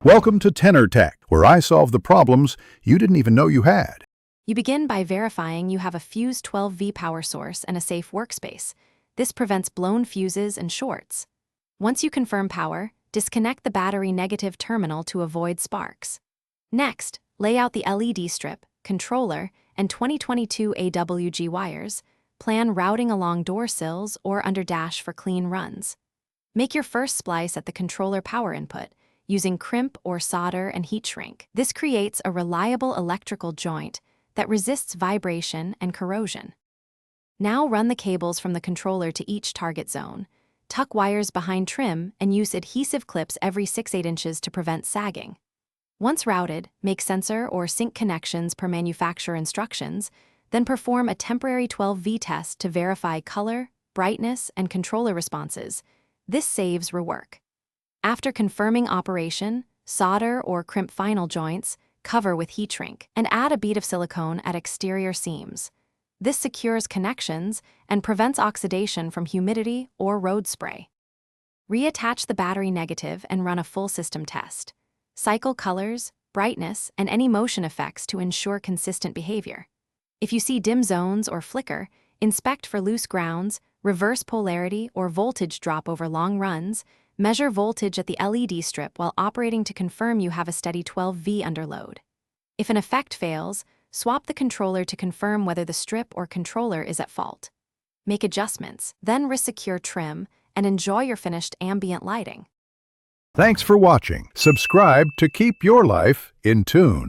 Welcome to Tenor Tech, where I solve the problems you didn't even know you had. You begin by verifying you have a fused 12V power source and a safe workspace. This prevents blown fuses and shorts. Once you confirm power, disconnect the battery negative terminal to avoid sparks. Next, lay out the LED strip, controller, and 2022 AWG wires. Plan routing along door sills or under dash for clean runs. Make your first splice at the controller power input, using crimp or solder and heat shrink. This creates a reliable electrical joint that resists vibration and corrosion. Now run the cables from the controller to each target zone. Tuck wires behind trim and use adhesive clips every 6-8 inches to prevent sagging. Once routed, make sensor or sync connections per manufacturer instructions, then perform a temporary 12V test to verify color, brightness, and controller responses. This saves rework. After confirming operation, solder or crimp final joints, cover with heat shrink, and add a bead of silicone at exterior seams. This secures connections and prevents oxidation from humidity or road spray. Reattach the battery negative and run a full system test. Cycle colors, brightness, and any motion effects to ensure consistent behavior. If you see dim zones or flicker, inspect for loose grounds, reverse polarity, or voltage drop over long runs. Measure voltage at the LED strip while operating to confirm you have a steady 12V under load. If an effect fails, swap the controller to confirm whether the strip or controller is at fault. Make adjustments, then resecure trim, and enjoy your finished ambient lighting. Thanks for watching. Subscribe to keep your life in tune.